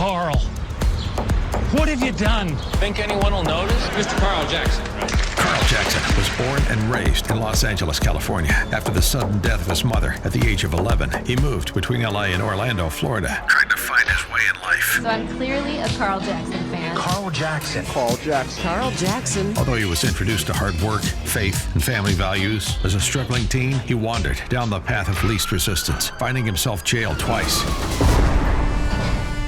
Carl, what have you done? Think anyone will notice? Mr. Carl Jackson, right? Carl Jackson was born and raised in Los Angeles, California. After the sudden death of his mother at the age of 11, he moved between LA and Orlando, Florida, trying to find his way in life. So I'm clearly a Carl Jackson fan. Carl Jackson. Carl Jackson. Carl Jackson. Although he was introduced to hard work, faith, and family values, as a struggling teen, he wandered down the path of least resistance, finding himself jailed twice.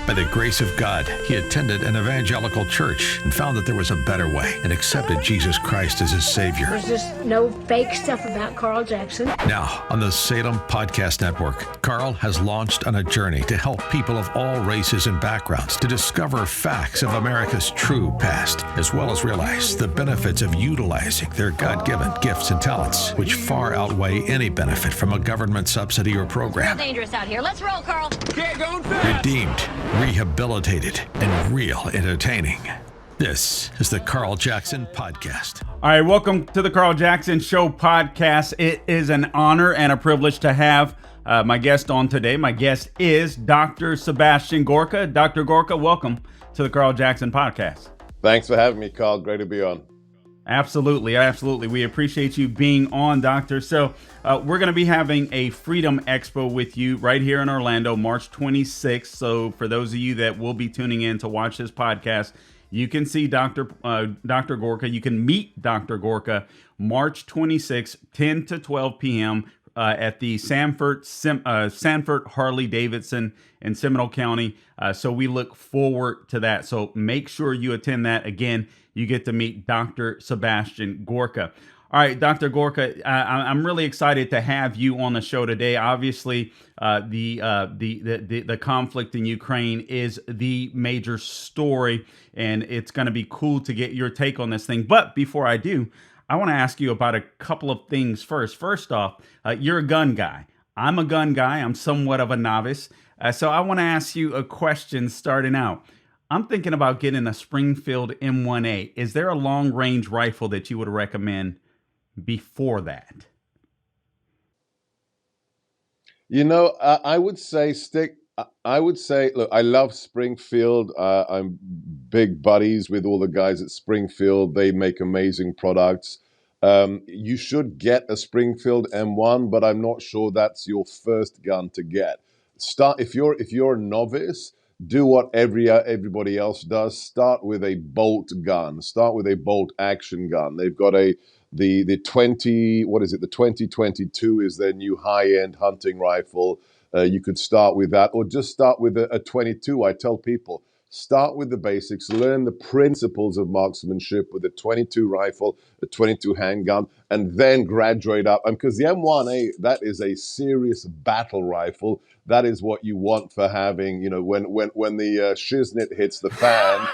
By the grace of God, he attended an evangelical church and found that there was a better way and accepted Jesus Christ as his Savior. There's just no fake stuff about Carl Jackson. Now, on the Salem Podcast Network, Carl has launched on a journey to help people of all races and backgrounds to discover facts of America's true past, as well as realize the benefits of utilizing their God-given gifts and talents, which far outweigh any benefit from a government subsidy or program. Real dangerous out here. Let's roll, Carl. Get going fast! Redeemed, rehabilitated, and real entertaining. This is the Carl Jackson Podcast. All right, welcome to the Carl Jackson Show podcast. It is an honor and a privilege to have my guest on today. My guest is Dr. Sebastian Gorka. Dr. Gorka, welcome to the Carl Jackson podcast. Thanks for having me, Carl. Great to be on. Absolutely. We appreciate you being on, Doctor. So we're going to be having a Freedom Expo with you right here in Orlando, March 26th. So for those of you that will be tuning in to watch this podcast, you can see Dr. Gorka. You can meet Dr. Gorka March 26th, 10 to 12 p.m. At the Sanford Harley Davidson in Seminole County. So we look forward to that. So make sure you attend that. Again, you get to meet Dr. Sebastian Gorka. All right, Dr. Gorka, I'm really excited to have you on the show today. Obviously, the conflict in Ukraine is the major story, and it's going to be cool to get your take on this thing. But before I do, I want to ask you about a couple of things first. First off, you're a gun guy. I'm a gun guy. I'm somewhat of a novice. So I want to ask you a question starting out. I'm thinking about getting a Springfield M1A. Is there a long-range rifle that you would recommend before that? You know, I would say look, I love Springfield. I'm big buddies with all the guys at Springfield. They make amazing products. You should get a Springfield M1, but I'm not sure that's your first gun to get. If you're a novice, do what everybody else does. Start with a bolt gun. Start with a bolt action gun. They've got the 2022 is their new high-end hunting rifle. You could start with that, or just start with a 22. I tell people, start with the basics, learn the principles of marksmanship with a 22 rifle, a 22 handgun, and then graduate up. And because the M1A, that is a serious battle rifle. That is what you want for having, you know, when the shiznit hits the fan,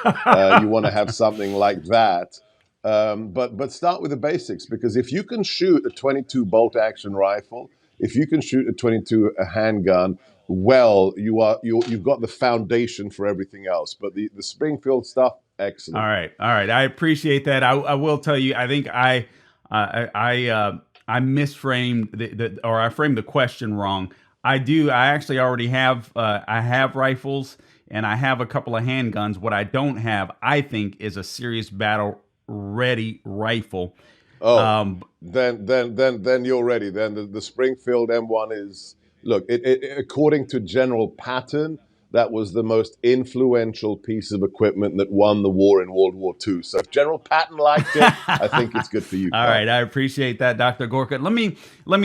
you want to have something like that. But start with the basics, because if you can shoot a 22 bolt action rifle, if you can shoot a 22 handgun, well, you've got the foundation for everything else. But the Springfield stuff, excellent. All right. I appreciate that. I will tell you, I think I misframed I framed the question wrong. I actually already have I have rifles and I have a couple of handguns. What I don't have, I think, is a serious battle ready rifle. Then you're ready. Then the Springfield M1 is, look, it according to General Patton, that was the most influential piece of equipment that won the war in World War II. So if General Patton liked it, I think it's good for you. All right, I appreciate that, Dr. Gorka. Let me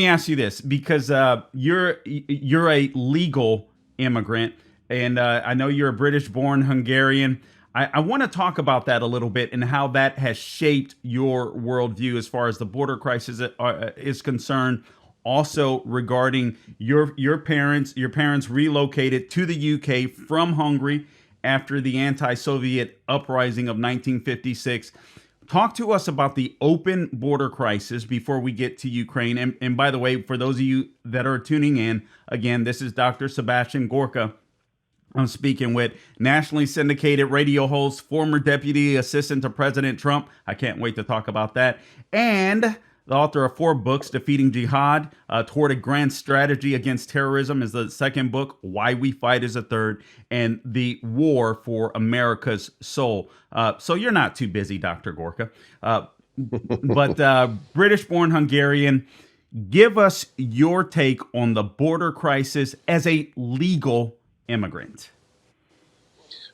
ask you this, because you're a legal immigrant, and I know you're a British-born Hungarian. I want to talk about that a little bit and how that has shaped your worldview as far as the border crisis is concerned. Also regarding your parents relocated to the UK from Hungary after the anti-Soviet uprising of 1956. Talk to us about the open border crisis before we get to Ukraine. And by the way, for those of you that are tuning in, again, this is Dr. Sebastian Gorka. I'm speaking with nationally syndicated radio host, former deputy assistant to President Trump. I can't wait to talk about that. And the author of 4 books. Defeating Jihad Toward a Grand Strategy Against Terrorism is the second book. Why We Fight is the third. And The War for America's Soul. So you're not too busy, Dr. Gorka. But British-born Hungarian, give us your take on the border crisis as a legal immigrant.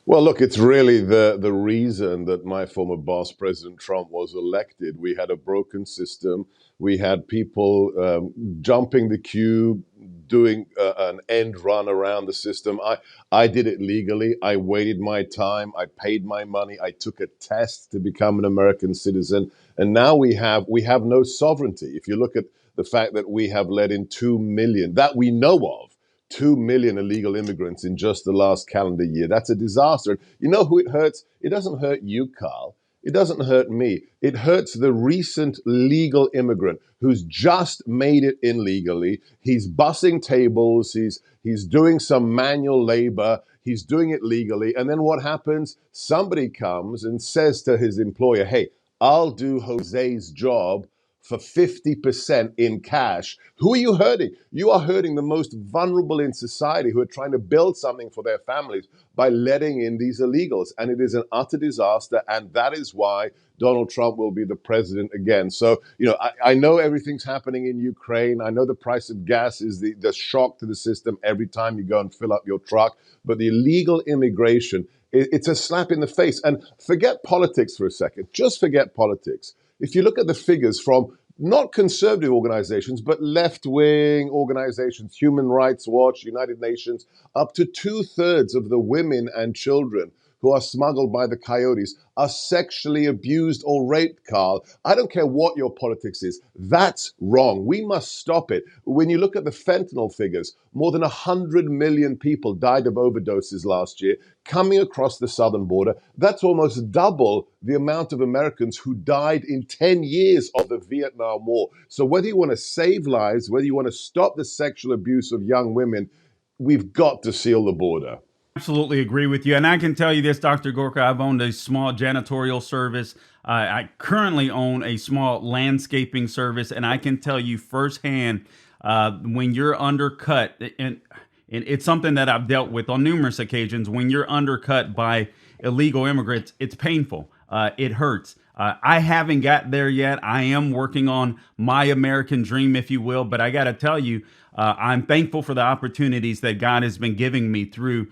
Well, look, it's really the reason that my former boss, President Trump, was elected. We had a broken system. We had people jumping the queue, doing an end run around the system. I did it legally. I waited my time. I paid my money. I took a test to become an American citizen. And now we have no sovereignty. If you look at the fact that we have let in 2 million, that we know of, 2 million illegal immigrants in just the last calendar year. That's a disaster. You know who it hurts? It doesn't hurt you, Carl. It doesn't hurt me. It hurts the recent legal immigrant who's just made it in legally. He's bussing tables. He's doing some manual labor. He's doing it legally. And then what happens? Somebody comes and says to his employer, hey, I'll do Jose's job for 50% in cash. Who are you hurting? You are hurting the most vulnerable in society who are trying to build something for their families by letting in these illegals. And it is an utter disaster. And that is why Donald Trump will be the president again. So, I know everything's happening in Ukraine. I know the price of gas is the shock to the system every time you go and fill up your truck. But the illegal immigration, it's a slap in the face. And forget politics for a second. Just forget politics. If you look at the figures from not conservative organizations, but left-wing organizations, Human Rights Watch, United Nations, up to 2/3 of the women and children who are smuggled by the coyotes are sexually abused or raped, Carl. I don't care what your politics is. That's wrong. We must stop it. When you look at the fentanyl figures, more than 100 million people died of overdoses last year coming across the southern border. That's almost double the amount of Americans who died in 10 years of the Vietnam War. So whether you want to save lives, whether you want to stop the sexual abuse of young women, we've got to seal the border. Absolutely agree with you. And I can tell you this, Dr. Gorka, I've owned a small janitorial service. I currently own a small landscaping service. And I can tell you firsthand, when you're undercut, and it's something that I've dealt with on numerous occasions, when you're undercut by illegal immigrants, it's painful. It hurts. I haven't got there yet. I am working on my American dream, if you will. But I got to tell you, I'm thankful for the opportunities that God has been giving me through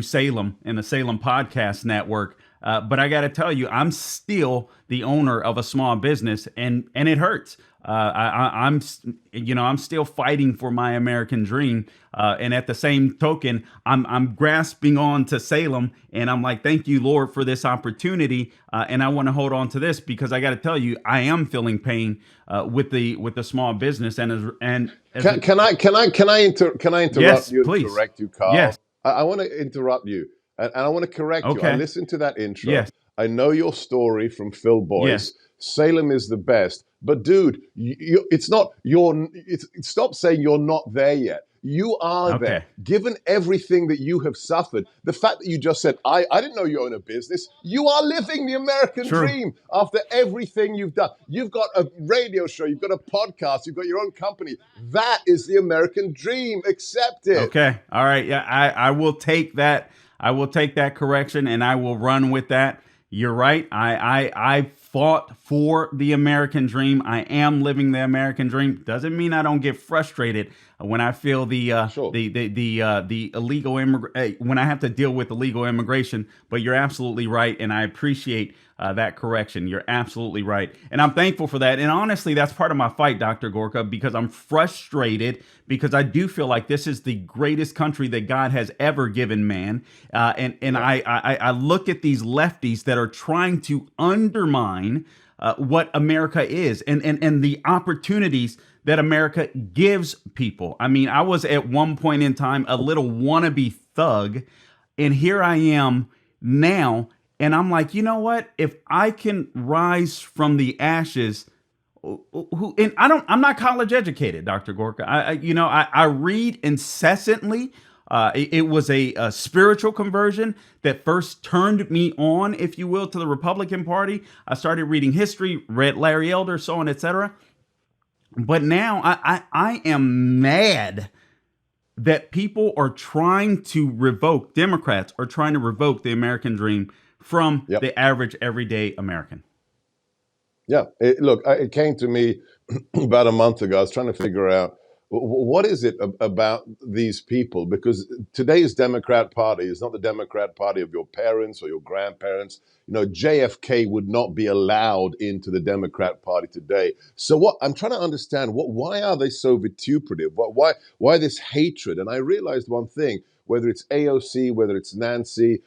Salem and the Salem Podcast Network. But I got to tell you, I'm still the owner of a small business, and it hurts. I'm still fighting for my American dream, and at the same token, I'm grasping on to Salem, and I'm like, thank you, Lord, for this opportunity, and I want to hold on to this because I got to tell you, I am feeling pain with the small business, can I interrupt yes, you please. and correct you, Carl? Yes. I want to interrupt you, and I want to correct you. Okay. I listened to that intro. Yes. I know your story from Phil Boyce. Yes. Salem is the best. But dude, stop saying you're not there yet. You are Okay. there. Given everything that you have suffered, the fact that you just said, I didn't know you own a business. You are living the American True. dream after everything you've done. You've got a radio show, you've got a podcast, you've got your own company. That is the American dream. Accept it. Okay. All right. Yeah, I will take that. I will take that correction and I will run with that. You're right. I fought for the American dream. I am living the American dream. Doesn't mean I don't get frustrated when I feel the illegal immigrant, when I have to deal with illegal immigration. But you're absolutely right, and I appreciate that correction. You're absolutely right, and I'm thankful for that. And honestly, that's part of my fight, Dr. Gorka, because I'm frustrated because I do feel like this is the greatest country that God has ever given man, I look at these lefties that are trying to undermine what America is and the opportunities that America gives people. I mean, I was at one point in time a little wannabe thug, and here I am now, and I'm like, you know what? If I can rise from the ashes, I'm not college educated, Dr. Gorka. I read incessantly. It was a spiritual conversion that first turned me on, if you will, to the Republican Party. I started reading history, read Larry Elder, so on, etc. But now I am mad that people are trying to revoke, Democrats are trying to revoke the American dream from Yep. the average everyday American. Yeah. Look, it came to me about a month ago. I was trying to figure out what is it about these people? Because today's Democrat Party is not the Democrat Party of your parents or your grandparents. You know, JFK would not be allowed into the Democrat Party today. So what I'm trying to understand, why are they so vituperative? Why this hatred? And I realized one thing, whether it's AOC, whether it's Nancy,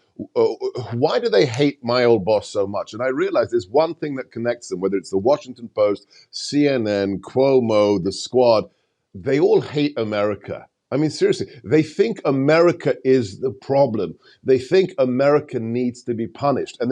why do they hate my old boss so much? And I realized there's one thing that connects them, whether it's the Washington Post, CNN, Cuomo, the Squad, they all hate America. I mean, seriously, they think America is the problem. They think America needs to be punished. And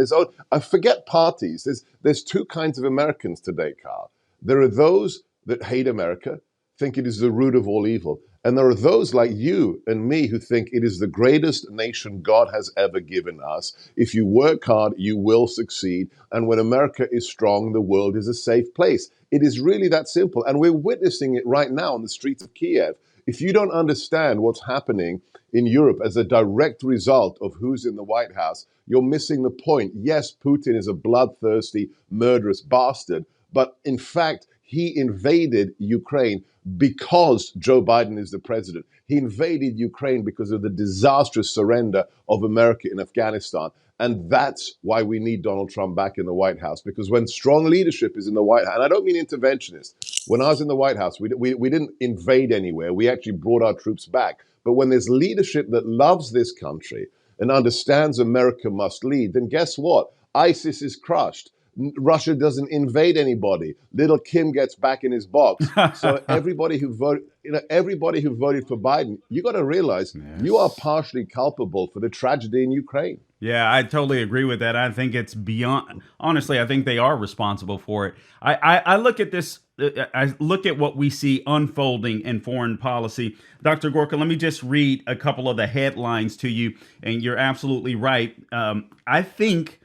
I forget parties. There's two kinds of Americans today, Carl. There are those that hate America, think it is the root of all evil. And there are those like you and me who think it is the greatest nation God has ever given us. If you work hard, you will succeed. And when America is strong, the world is a safe place. It is really that simple. And we're witnessing it right now on the streets of Kiev. If you don't understand what's happening in Europe as a direct result of who's in the White House, you're missing the point. Yes, Putin is a bloodthirsty, murderous bastard, but in fact, he invaded Ukraine because Joe Biden is the president. He invaded Ukraine because of the disastrous surrender of America in Afghanistan. And that's why we need Donald Trump back in the White House. Because when strong leadership is in the White House, and I don't mean interventionist, when I was in the White House, we didn't invade anywhere. We actually brought our troops back. But when there's leadership that loves this country and understands America must lead, then guess what? ISIS is crushed. Russia doesn't invade anybody. Little Kim gets back in his box. So everybody who voted for Biden, you got to realize you are partially culpable for the tragedy in Ukraine. Yeah, I totally agree with that. I think it's beyond, honestly, I think they are responsible for it. I look at this, I look at what we see unfolding in foreign policy. Dr. Gorka, let me just read a couple of the headlines to you, and you're absolutely right. I think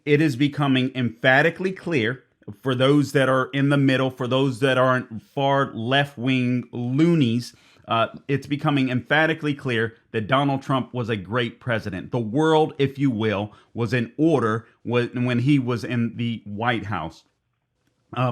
it is becoming emphatically clear for those that are in the middle, for those that aren't far left-wing loonies, it's becoming emphatically clear that Donald Trump was a great president. The world, if you will, was in order when he was in the White House.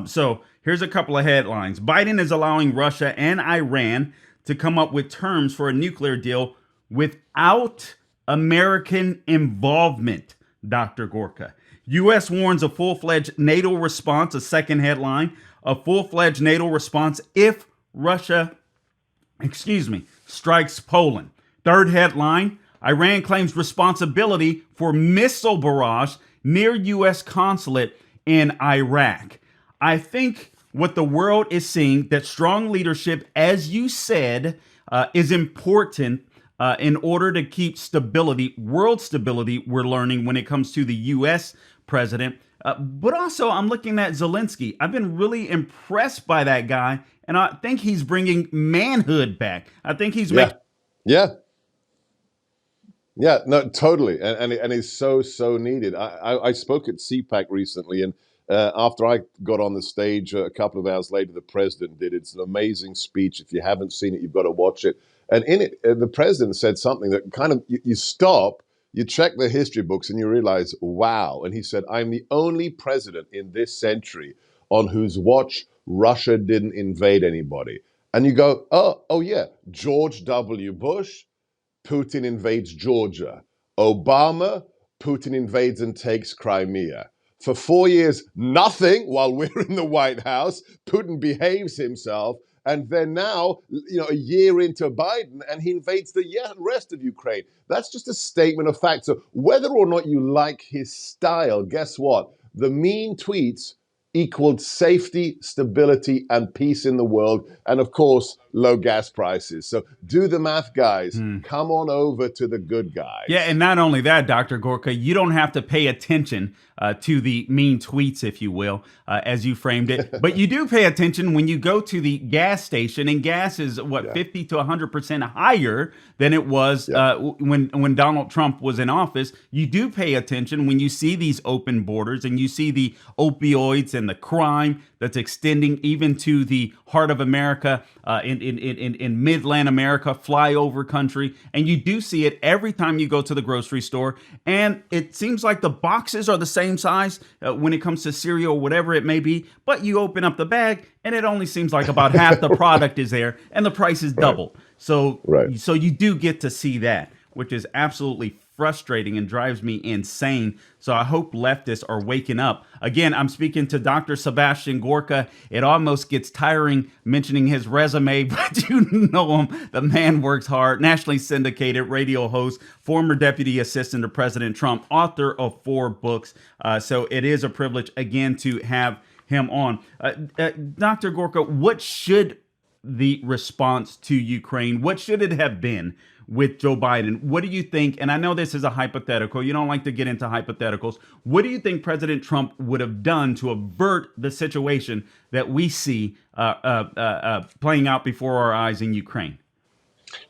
So here's a couple of headlines. Biden is allowing Russia and Iran to come up with terms for a nuclear deal without American involvement. Dr. Gorka. U.S. warns a full-fledged NATO response, a second headline, a full-fledged NATO response if Russia, strikes Poland. Third headline, Iran claims responsibility for missile barrage near U.S. consulate in Iraq. I think what the world is seeing, that strong leadership, as you said, is important in order to keep stability, world stability, we're learning when it comes to the U.S. president. But also, I'm looking at Zelensky. I've been really impressed by that guy, and I think he's bringing manhood back. I think he's making... Yeah, no, totally. And it's so needed. I spoke at CPAC recently, and after I got on the stage a couple of hours later, the president did. It's an amazing speech. If you haven't seen it, you've got to watch it. And in it, the president said something that kind of, you stop, you check the history books, and you realize, wow. And he said, I'm the only president in this century on whose watch Russia didn't invade anybody. And you go, oh yeah, George W. Bush, Putin invades Georgia. Obama, Putin invades and takes Crimea. For 4 years, nothing while we're in the White House. Putin behaves himself. And then now, a year into Biden, and he invades the rest of Ukraine. That's just a statement of fact. So whether or not you like his style, guess what? The mean tweets equaled safety, stability, and peace in the world. And of course, low gas prices. So do the math, guys. Come on over to the good guys. Yeah, and not only that, Dr. Gorka, you don't have to pay attention to the mean tweets, if you will, as you framed it, but you do pay attention when you go to the gas station, and gas is 50 to 100% higher than it was when Donald Trump was in office. You do pay attention when you see these open borders and you see the opioids and the crime that's extending even to the heart of America, in Midland America, flyover country. And you do see it every time you go to the grocery store. And it seems like the boxes are the same size when it comes to cereal, whatever it may be. But you open up the bag and it only seems like about half the product is there and the price is doubled. So you do get to see that, which is absolutely frustrating and drives me insane. So I hope leftists are waking up. Again, I'm speaking to Dr. Sebastian Gorka. It almost gets tiring mentioning his resume, but you know him. The man works hard, nationally syndicated radio host, former deputy assistant to President Trump, author of 4 books. So it is a privilege, again, to have him on. Dr. Gorka, what should the response to Ukraine, what should it have been with Joe Biden? What do you think? And I know this is a hypothetical. You don't like to get into hypotheticals. What do you think President Trump would have done to avert the situation that we see playing out before our eyes in Ukraine?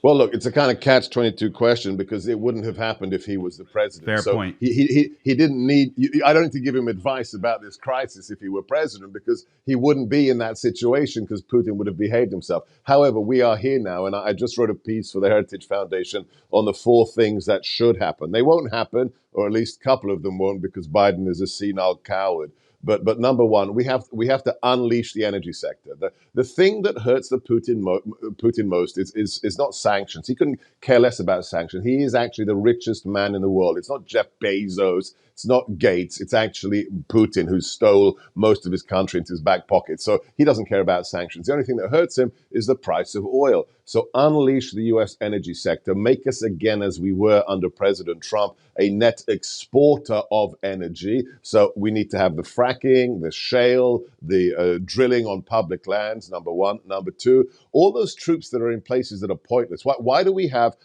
Well, look, it's a kind of catch-22 question because it wouldn't have happened if he was the president. Fair point. He didn't need. I don't need to give him advice about this crisis if he were president because he wouldn't be in that situation because Putin would have behaved himself. However, we are here now, and I just wrote a piece for the Heritage Foundation on the 4 things that should happen. They won't happen, or at least a couple of them won't, because Biden is a senile coward. But number one, we have to unleash the energy sector. The thing that hurts the Putin most is not sanctions. He couldn't care less about sanctions. He is actually the richest man in the world. It's not Jeff Bezos. It's not Gates. It's actually Putin, who stole most of his country into his back pocket. So he doesn't care about sanctions. The only thing that hurts him is the price of oil. So unleash the U.S. energy sector. Make us again, as we were under President Trump, a net exporter of energy. So we need to have the fracking, the shale, the drilling on public lands, number one. Number two, all those troops that are in places that are pointless. Why do we have,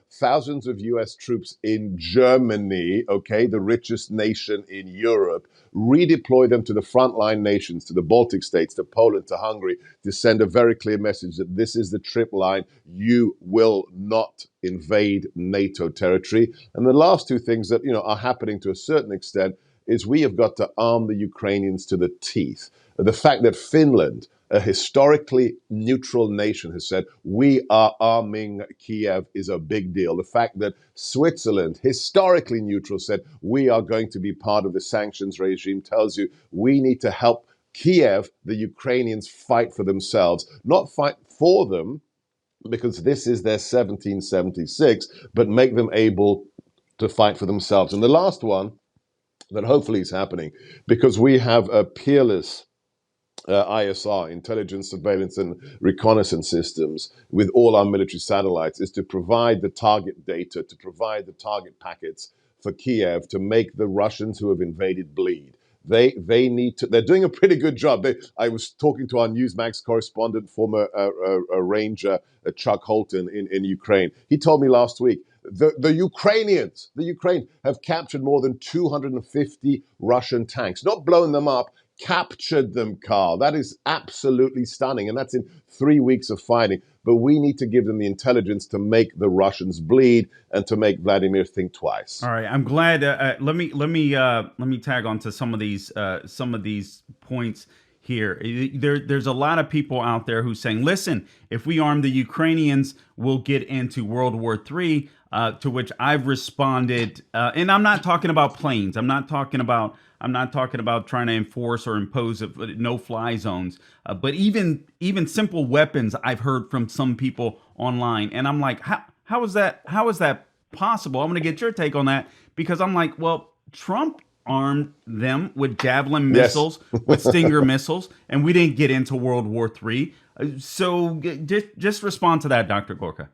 thousands of U.S. troops in Germany, okay, the richest nation in Europe, redeploy them to the frontline nations, to the Baltic states, to Poland, to Hungary, to send a very clear message that this is the trip line. You will not invade NATO territory. And the last 2 things that, are happening to a certain extent is we have got to arm the Ukrainians to the teeth. The fact that Finland, a historically neutral nation, has said, we are arming Kiev is a big deal. The fact that Switzerland, historically neutral, said, we are going to be part of the sanctions regime tells you we need to help Kiev, the Ukrainians, fight for themselves, not fight for them, because this is their 1776, but make them able to fight for themselves. And the last one that hopefully is happening, because we have a peerless ISR, intelligence, surveillance, and reconnaissance systems with all our military satellites, is to provide the target data, to provide the target packets for Kiev to make the Russians who have invaded bleed. They need to. They're doing a pretty good job. I was talking to our Newsmax correspondent, former Ranger Chuck Holton in Ukraine. He told me last week the Ukraine have captured more than 250 Russian tanks, not blown them up, captured them, Carl. That is absolutely stunning, and that's in 3 weeks of fighting. But we need to give them the intelligence to make the Russians bleed and to make Vladimir think twice. All right, I'm glad. Let me tag on to some of these points here. There's a lot of people out there who saying, listen, if we arm the Ukrainians, we'll get into World War III. To which I've responded, and I'm not talking about planes. I'm not talking about trying to enforce or impose no-fly zones. But even simple weapons, I've heard from some people online, and I'm like, how is that possible? I'm going to get your take on that, because I'm like, well, Trump armed them with Javelin missiles, with Stinger missiles, and we didn't get into World War III. So just respond to that, Dr. Gorka.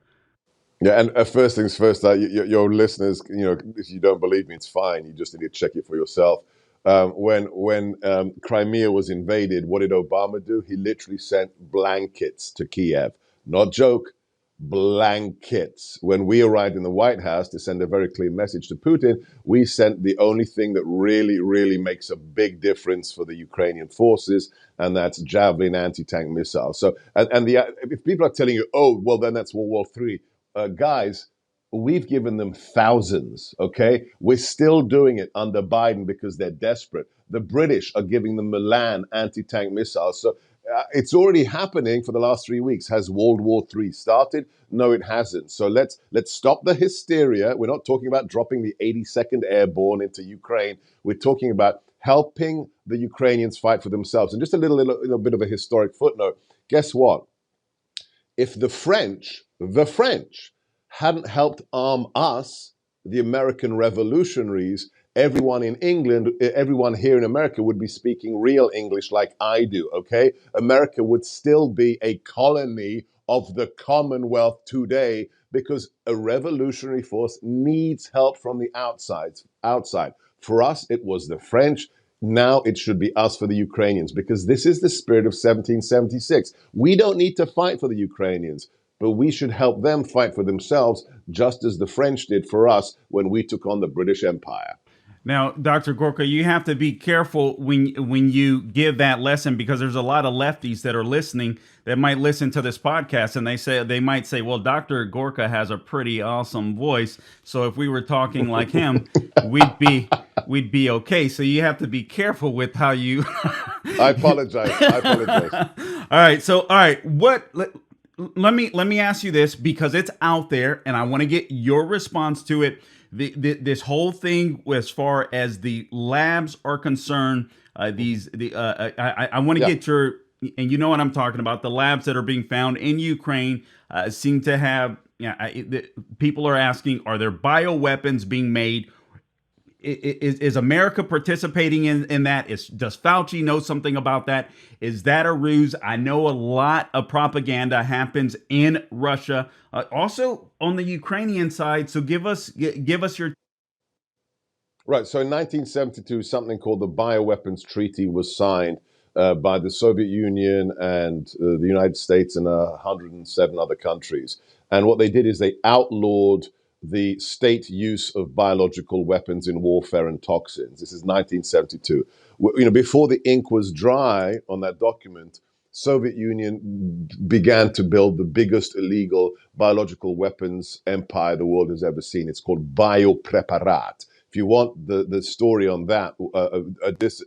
Yeah, and first things first, your listeners, if you don't believe me, it's fine. You just need to check it for yourself. When Crimea was invaded, what did Obama do? He literally sent blankets to Kiev. not joke, blankets. When we arrived in the White House to send a very clear message to Putin, we sent the only thing that really, really makes a big difference for the Ukrainian forces, and that's Javelin anti-tank missiles. So, if people are telling you, oh, well, then that's World War III, guys, we've given them thousands, okay? We're still doing it under Biden because they're desperate. The British are giving them Milan anti-tank missiles. So it's already happening for the last 3 weeks. Has World War III started? No, it hasn't. So let's stop the hysteria. We're not talking about dropping the 82nd Airborne into Ukraine. We're talking about helping the Ukrainians fight for themselves. And just a little bit of a historic footnote. Guess what? If the French hadn't helped arm us, the American revolutionaries, everyone in England, everyone here in America would be speaking real English like I do, okay? America would still be a colony of the Commonwealth today because a revolutionary force needs help from the outside. For us, it was the French. Now it should be us for the Ukrainians because this is the spirit of 1776. We don't need to fight for the Ukrainians, but we should help them fight for themselves, just as the French did for us when we took on the British Empire. Now, Dr. Gorka, you have to be careful when you give that lesson because there's a lot of lefties that are listening that might listen to this podcast and they might say, well, Dr. Gorka has a pretty awesome voice. So if we were talking like him, we'd be okay. So you have to be careful with how you I apologize. All right. Let me ask you this because it's out there and I want to get your response to it. This whole thing, as far as the labs are concerned, I want to get your, and you know what I'm talking about. The labs that are being found in Ukraine seem to have. People are asking, are there bioweapons being made? Is America participating in that? Does Fauci know something about that? Is that a ruse? I know a lot of propaganda happens in Russia, also on the Ukrainian side. So give us your. Right. So in 1972, something called the Bioweapons Treaty was signed by the Soviet Union and the United States and 107 other countries. And what they did is they outlawed the state use of biological weapons in warfare and toxins. This is 1972. Before the ink was dry on that document, Soviet Union began to build the biggest illegal biological weapons empire the world has ever seen. It's called Biopreparat. If you want the story on that,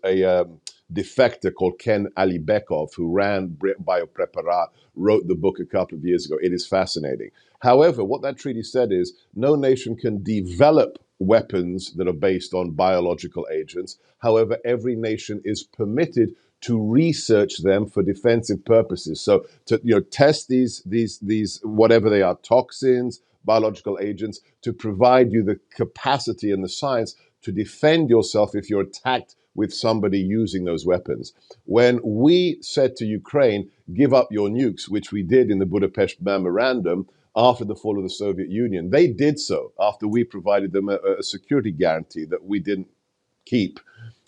a defector called Ken Alibekov, who ran Biopreparat, wrote the book a couple of years ago. It is fascinating. However, what that treaty said is no nation can develop weapons that are based on biological agents. However, every nation is permitted to research them for defensive purposes. So to test these whatever they are, toxins, biological agents, to provide you the capacity and the science to defend yourself if you're attacked with somebody using those weapons. When we said to Ukraine, give up your nukes, which we did in the Budapest Memorandum after the fall of the Soviet Union, they did so after we provided them a security guarantee that we didn't keep.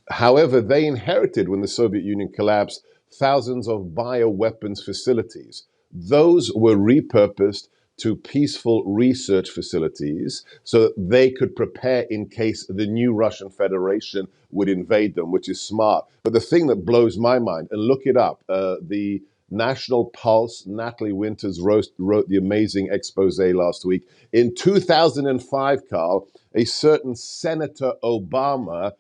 However, they inherited, when the Soviet Union collapsed, thousands of bioweapons facilities. Those were repurposed to peaceful research facilities so that they could prepare in case the new Russian Federation would invade them, which is smart. But the thing that blows my mind, and look it up, the National Pulse, Natalie Winters wrote the amazing expose last week. In 2005, Carl, a certain Senator Obama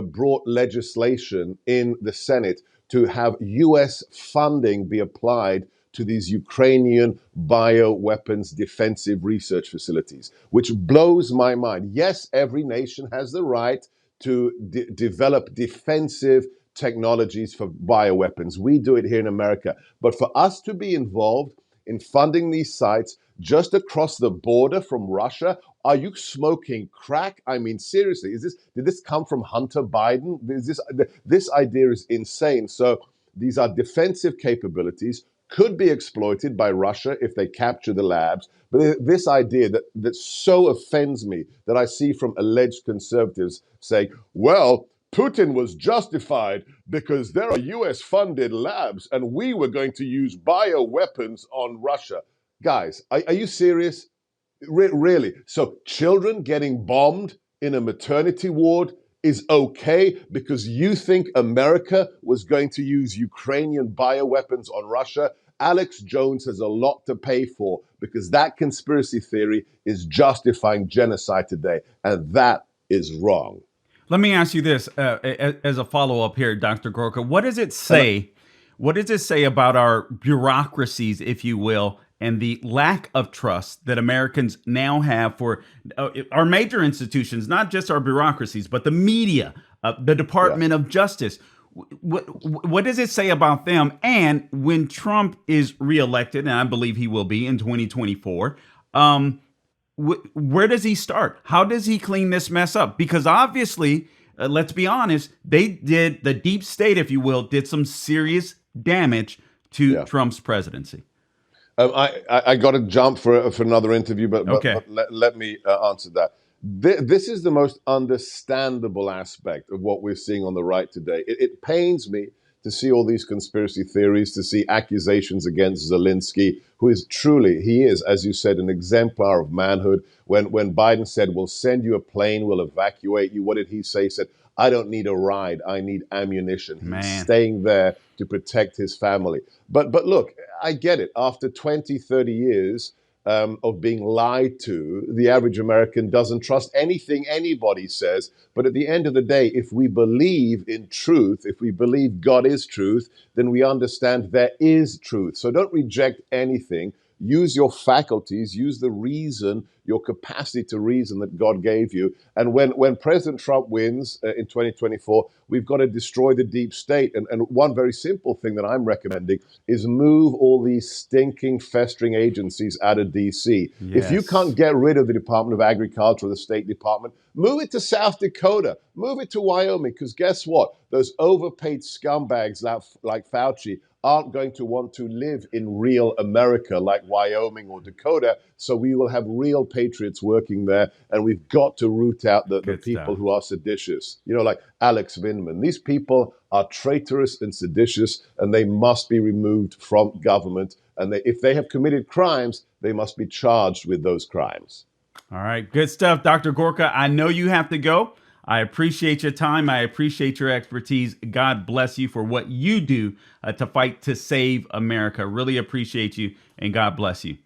brought legislation in the Senate to have U.S. funding be applied to these Ukrainian bioweapons defensive research facilities, which blows my mind. Yes, every nation has the right to develop defensive technologies for bioweapons. We do it here in America. But for us to be involved in funding these sites just across the border from Russia, are you smoking crack? I mean, seriously, did this come from Hunter Biden? This idea is insane. So these are defensive capabilities, could be exploited by Russia if they capture the labs. But this idea that so offends me that I see from alleged conservatives saying, well, Putin was justified because there are US-funded labs and we were going to use bioweapons on Russia. Guys, are you serious? Really? So children getting bombed in a maternity ward is okay because you think America was going to use Ukrainian bioweapons on Russia? Alex Jones has a lot to pay for because that conspiracy theory is justifying genocide today, and that is wrong. Let me ask you this as a follow-up here, Dr. Gorka. What does it say? What does it say about our bureaucracies, if you will, and the lack of trust that Americans now have for our major institutions, not just our bureaucracies, but the media, the Department of Justice? What does it say about them? And when Trump is reelected, and I believe he will be in 2024, where does he start? How does he clean this mess up? Because obviously, let's be honest, the deep state, if you will, did some serious damage to Trump's presidency. I got to jump for another interview, but let me answer that. This is the most understandable aspect of what we're seeing on the right today. It pains me to see all these conspiracy theories, to see accusations against Zelensky, who is truly, he is, as you said, an exemplar of manhood. When Biden said, we'll send you a plane, we'll evacuate you, what did he say? He said, I don't need a ride, I need ammunition. He's staying there to protect his family. But look, I get it. After 20, 30 years of being lied to, the average American doesn't trust anything anybody says. But at the end of the day, if we believe in truth, if we believe God is truth, then we understand there is truth. So don't reject anything. Use your faculties, use the reason, your capacity to reason that God gave you. And when President Trump wins in 2024, we've got to destroy the deep state. And one very simple thing that I'm recommending is move all these stinking, festering agencies out of D.C. Yes. If you can't get rid of the Department of Agriculture or the State Department, move it to South Dakota, move it to Wyoming, because guess what? Those overpaid scumbags like Fauci aren't going to want to live in real America like Wyoming or Dakota. So we will have real patriots working there. And we've got to root out the people who are seditious, like Alex Vindman. These people are traitorous and seditious, and they must be removed from government. And if they have committed crimes, they must be charged with those crimes. All right. Good stuff, Dr. Gorka. I know you have to go. I appreciate your time. I appreciate your expertise. God bless you for what you do to fight to save America. Really appreciate you, and God bless you.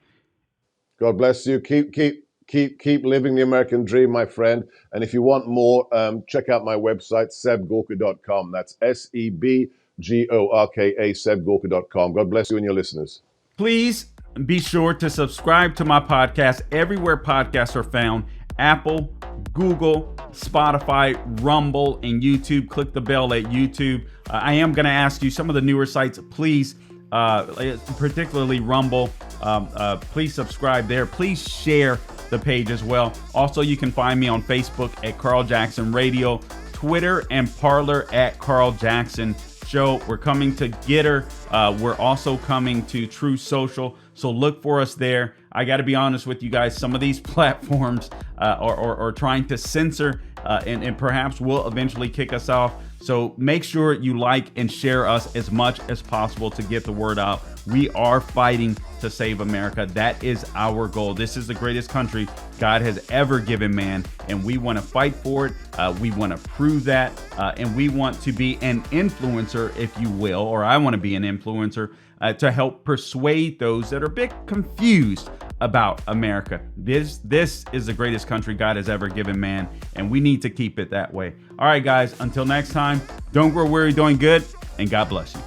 God bless you. Keep living the American dream, my friend. And if you want more, check out my website, sebgorka.com. That's SEBGORKA, sebgorka.com. God bless you and your listeners. Please be sure to subscribe to my podcast everywhere podcasts are found: Apple, Google, Spotify, Rumble, and YouTube. Click the bell at YouTube. I am going to ask you some of the newer sites, please, particularly Rumble. Please subscribe there. Please share the page as well. Also, you can find me on Facebook at Carl Jackson Radio, Twitter and Parler at Carl Jackson Show. We're coming to Getter. We're also coming to True Social. So look for us there. I got to be honest with you guys. Some of these platforms are trying to censor and perhaps will eventually kick us off. So make sure you like and share us as much as possible to get the word out. We are fighting to save America. That is our goal. This is the greatest country God has ever given man, and we want to fight for it. We want to prove that, and we want to be an influencer, if you will, or I want to be an influencer to help persuade those that are a bit confused about America. This is the greatest country God has ever given man, and we need to keep it that way. All right, guys, until next time, don't grow weary doing good, and God bless you.